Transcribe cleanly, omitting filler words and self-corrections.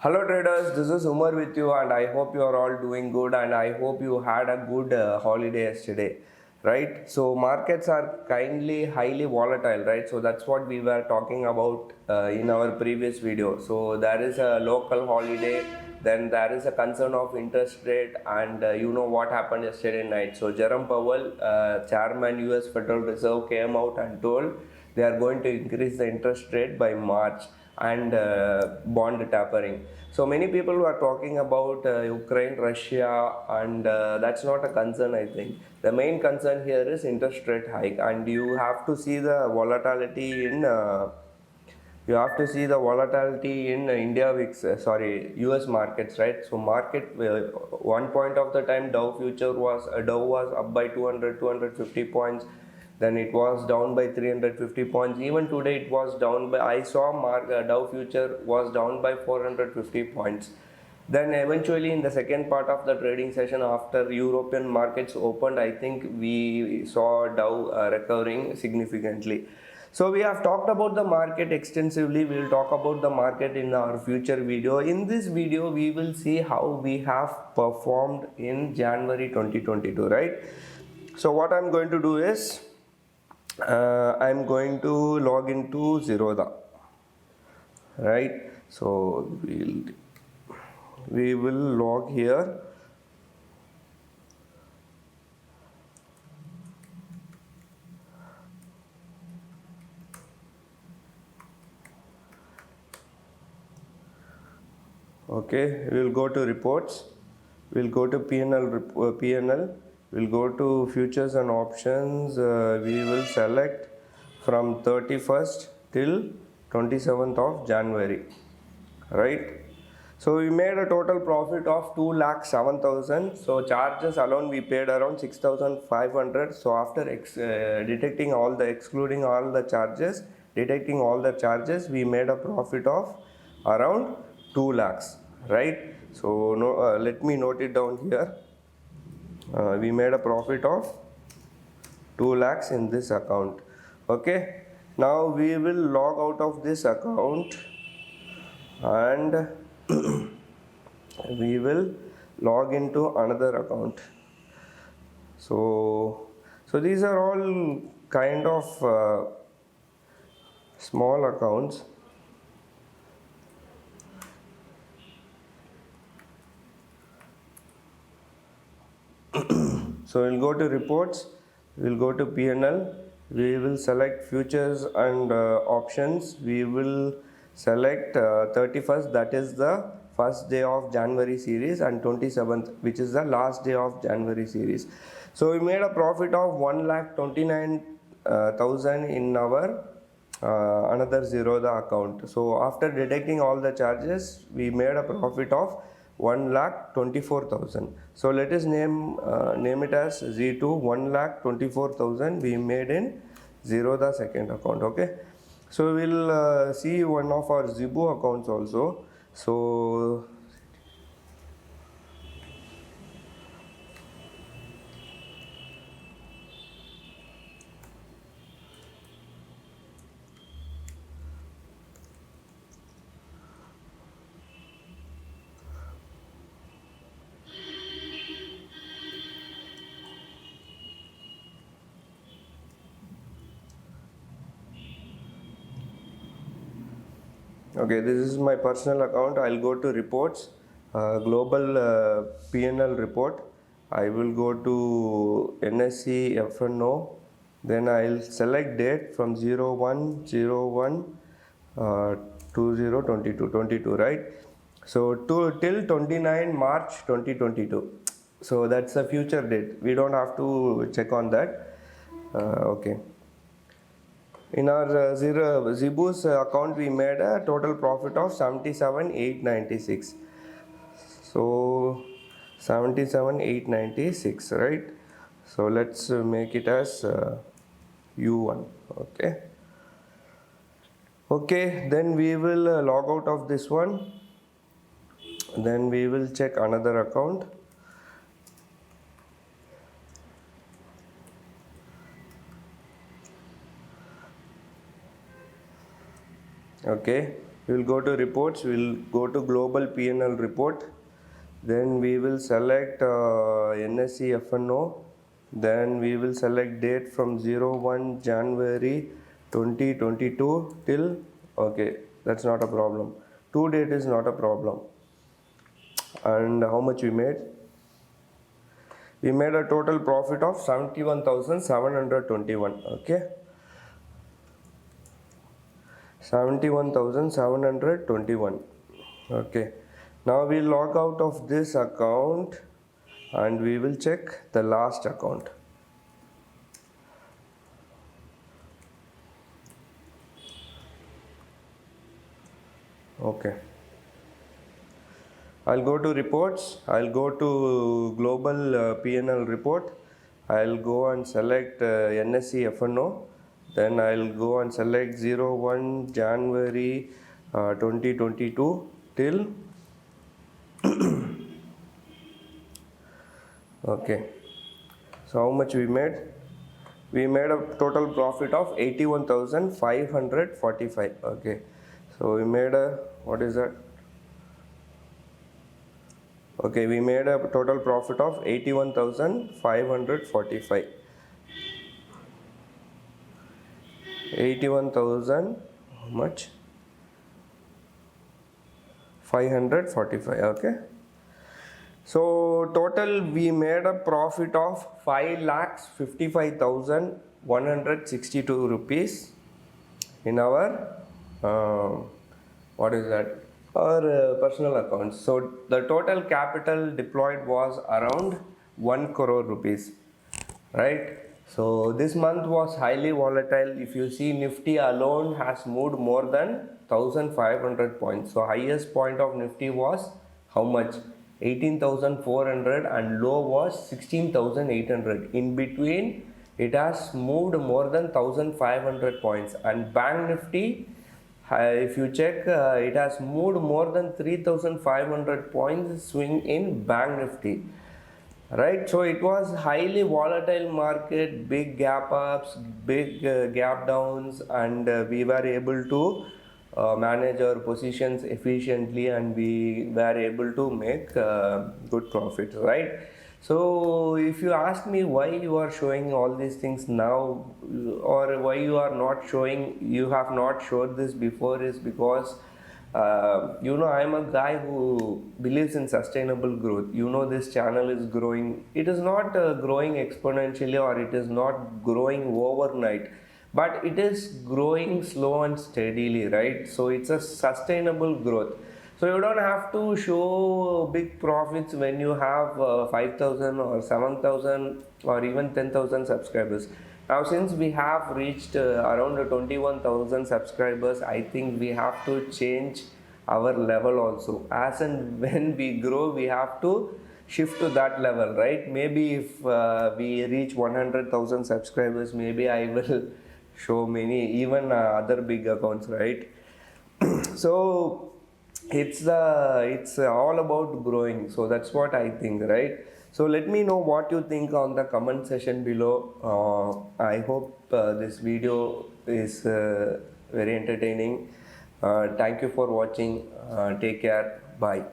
Hello traders, this is Umar with you and I hope you are all doing good and I hope you had a good holiday yesterday, right? So markets are highly volatile, right? So that's what we were talking about in our previous video. So there is a local holiday, then there is a concern of interest rate and you know what happened yesterday night. So Jerome Powell, chairman US Federal Reserve came out and told they are going to increase the interest rate by March and bond tapering. So many people were talking about Ukraine, Russia, and that's not a concern. I think the main concern here is interest rate hike, and you have to see the volatility in. India VIX, US markets, right? So market one point of the time Dow was up by 250 points, then it was down by 350 points. Even today it was down by, I saw Dow future was down by 450 points. Then eventually in the second part of the trading session after European markets opened, I think we saw Dow recovering significantly. So we have talked about the market extensively. We will talk about the market in our future video. In this video, we will see how we have performed in January 2022, right? So what I'm going to do is, I'm going to log into Zerodha, right? So we will log here. Okay, we'll go to reports, we'll go to PNL, we'll go to futures and options. We will select from 31st till 27th of January, right? So we made a total profit of 2,07,000. So charges alone we paid around 6,500. So after detecting all the excluding all the charges, detecting all the charges, we made a profit of around 2 lakhs, right? So let me note it down here. We made a profit of 2 lakhs in this account. Okay, now we will log out of this account and we will log into another account. So these are all kind of small accounts. So we'll go to reports, we'll go to PNL, we will select futures and options. We will select 31st, that is the first day of January series, and 27th, which is the last day of January series. So we made a profit of 1,29,000 in our another Zerodha account. So after deducting all the charges, we made a profit of 1,24,000. So let us name it as Z2 1,24,000 we made in Zerodha second account. Okay, so we'll see one of our Zebu accounts also. So okay, this is my personal account. I'll go to reports, global PNL report. I will go to NSE FNO. Then I'll select date from 01/01 22, right? So till 29 March 2022. So that's a future date. We don't have to check on that. Okay. In our Zebu's account, we made a total profit of 77,896. So 77,896, right? So let's make it as U1. Okay. Okay, then we will log out of this one. Then we will check another account. Okay, We will go to reports, we will go to global P&L report, then we will select NSE FNO, then we will select date from 01 January 2022 till, okay, that's not a problem. To date is not a problem. And how much we made? We made a total profit of 71,721. Okay, 71,721. Okay, now we log out of this account and we will check the last account. Okay, I'll go to reports, I'll go to global P&L report, I'll go and select NSE FNO, then I'll go and select 01 January 2022 till okay, so how much we made? We made a total profit of 81,545. Okay, so we made a, what is that? Okay, we made a total profit of 81,545. 81,000, how much? 545. Okay, so total we made a profit of 5,55,162 rupees in our what is that? Our personal accounts. So the total capital deployed was around 1 crore rupees, right? So this month was highly volatile. If you see, Nifty alone has moved more than 1,500 points. So highest point of Nifty was how much? 18,400 and low was 16,800. In between, it has moved more than 1,500 points. And Bank Nifty, if you check, it has moved more than 3,500 points swing in Bank Nifty. Right, so it was highly volatile market, big gap ups, big gap downs, and we were able to manage our positions efficiently, and we were able to make good profits, right? So if you ask me why you are showing all these things now, or why you are not showing, you have not showed this before, is because you know, I am a guy who believes in sustainable growth. You know, this channel is growing. It is not growing exponentially, or it is not growing overnight, but it is growing slow and steadily, right? So it's a sustainable growth. So you don't have to show big profits when you have 5,000 or 7,000 or even 10,000 subscribers. Now, since we have reached around 21,000 subscribers, I think we have to change our level also. As and when we grow, we have to shift to that level, right? Maybe if we reach 100,000 subscribers, maybe I will show many, even other big accounts, right? So it's all about growing. So that's what I think, right? So let me know what you think on the comment section below. I hope this video is very entertaining. Thank you for watching. Take care. Bye.